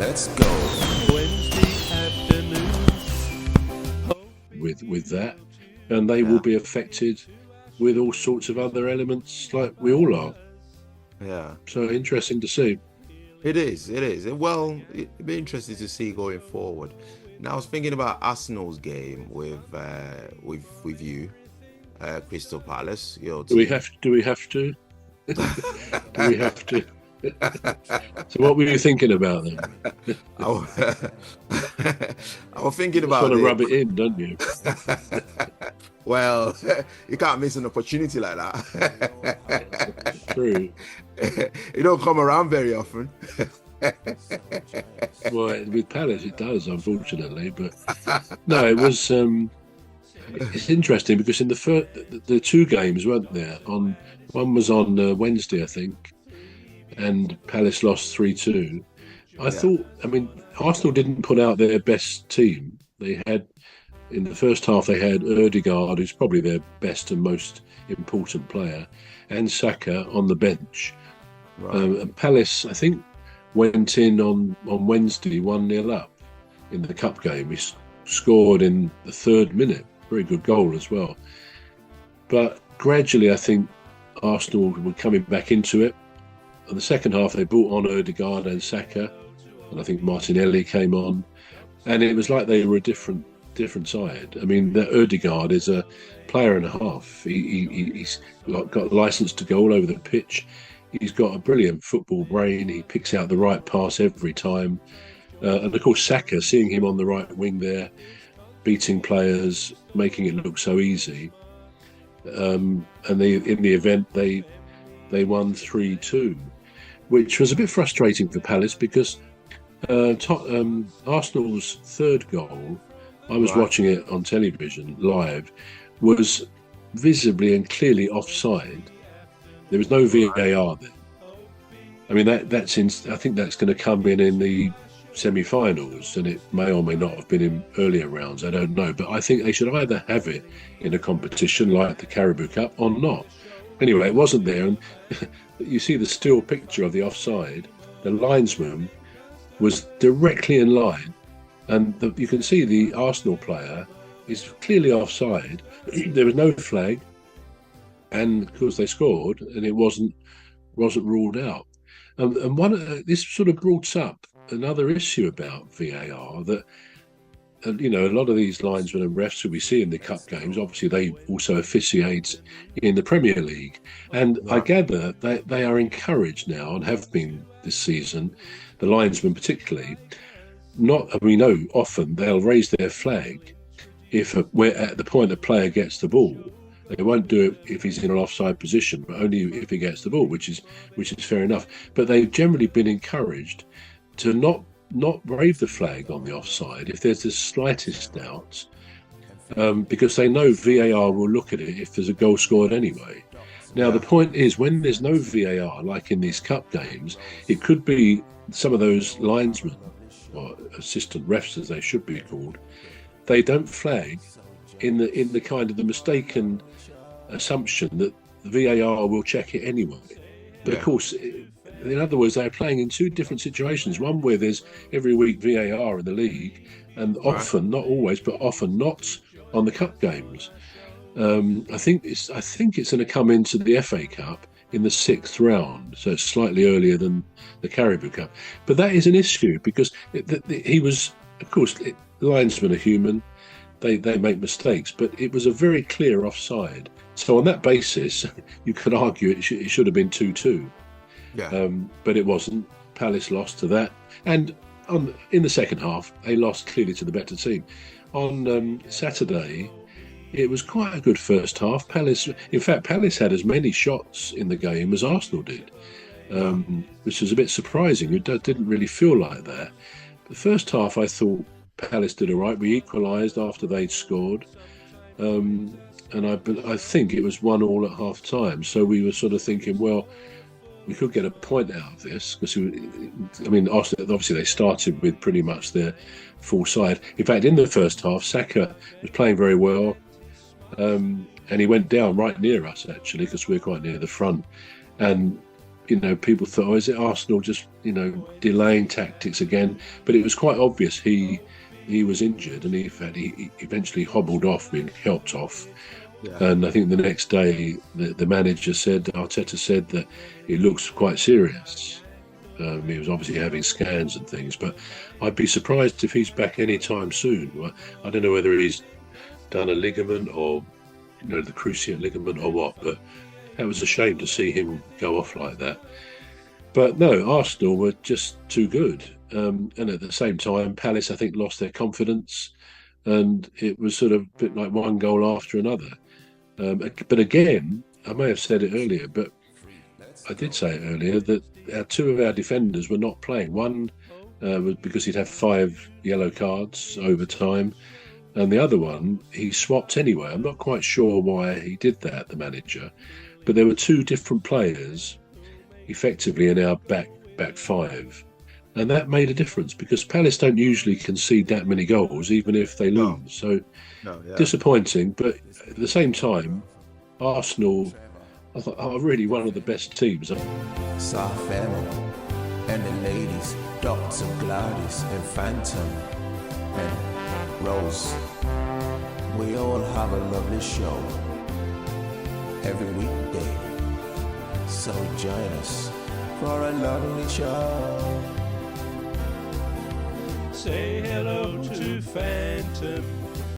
Let's go. Wednesday afternoon. With that, and they Yeah. will be affected with all sorts of other elements like we all are. Yeah. So interesting to see. It is. It is. Well, it'd be interesting to see going forward. Now, I was thinking about Arsenal's game with you, Crystal Palace. Your Do we team. have to? Do we have to? So what were you thinking about then? I was I was thinking Just about want to it. rub it in, don't you? Well, you can't miss an opportunity like that. True. It don't come around very often. Well, with Palace it does, unfortunately. But no, it was. It's interesting because in the two games, weren't there? One was on Wednesday, I think, and Palace lost 3-2. I thought. I mean, Arsenal didn't put out their best team. They had. In the first half, they had Ødegaard, who's probably their best and most important player, and Saka on the bench. Right. And Palace, I think, went in on Wednesday 1-0 up in the cup game. He scored in the 3rd minute. Very good goal as well. But gradually, I think Arsenal were coming back into it. In the second half, they brought on Ødegaard and Saka, and I think Martinelli came on. And it was like they were a different side. I mean, the Ødegaard is a player and a half. He's got license to go all over the pitch. He's got a brilliant football brain. He picks out the right pass every time. And of course, Saka, seeing him on the right wing there, beating players, making it look so easy. And in the event, they won 3-2, which was a bit frustrating for Palace because Arsenal's 3rd goal, I was watching it on television live, was visibly and clearly offside. There was no VAR there. I mean, I think that's going to come in the semi-finals, and it may or may not have been in earlier rounds. I don't know, but I think they should either have it in a competition like the Caribou Cup or not. Anyway, it wasn't there, and you see the still picture of the offside. The linesman was directly in line, and you can see the Arsenal player is clearly offside. There was no flag, and of course they scored, and it wasn't ruled out. And this sort of brought up another issue about VAR that a lot of these linesmen and refs who we see in the cup games, obviously they also officiate in the Premier League, and I gather that they are encouraged now and have been this season, the linesmen particularly. We know often they'll raise their flag if we're at the point the player gets the ball. They won't do it if he's in an offside position, but only if he gets the ball, which is fair enough. But they've generally been encouraged to not wave the flag on the offside if there's the slightest doubt, because they know VAR will look at it if there's a goal scored anyway. Now, the point is, when there's no VAR, like in these cup games, it could be some of those linesmen, or assistant refs as they should be called, they don't flag in the kind of the mistaken assumption that the VAR will check it anyway. But of course, in other words, they're playing in two different situations. One where there's every week VAR in the league, and often, not always, but often not on the cup games. I think it's going to come into the FA Cup in the 6th round, so it's slightly earlier than the Caribou Cup. But that is an issue because he was, of course, linesmen are human. They make mistakes, but it was a very clear offside. So on that basis, you could argue it should have been 2-2. Yeah. But it wasn't. Palace lost to that. And in the second half, they lost clearly to the better team. On Saturday, it was quite a good first half. Palace had as many shots in the game as Arsenal did, which was a bit surprising. It didn't really feel like that. The first half, I thought Palace did all right. We equalised after they'd scored. And I think it was 1-1 at half time. So we were sort of thinking, well, we could get a point out of this because, Arsenal, obviously they started with pretty much their full side. In fact, in the first half, Saka was playing very well, and he went down right near us actually because we're quite near the front, and people thought, oh, is it Arsenal just, delaying tactics again? But it was quite obvious he was injured, and he eventually hobbled off, being helped off. Yeah. And I think the next day, the manager said, Arteta said, that it looks quite serious. He was obviously having scans and things, but I'd be surprised if he's back anytime soon. I don't know whether he's done a ligament or, the cruciate ligament or what, but that was a shame to see him go off like that. But no, Arsenal were just too good. And at the same time, Palace, I think, lost their confidence, and it was sort of a bit like one goal after another. But again, I may have said it earlier, but I did say it earlier, that two of our defenders were not playing. One was because he'd have 5 yellow cards over time, and the other one he swapped anyway. I'm not quite sure why he did that, the manager, but there were 2 different players effectively in our back 5, and that made a difference, because Palace don't usually concede that many goals even if they lose. So disappointing, but at the same time, Arsenal are really one of the best teams. Soft and the ladies, Dr. Gladys and Phantom and Rose. We all have a lovely show every weekday, so join us for a lovely show. Say hello to Phantom.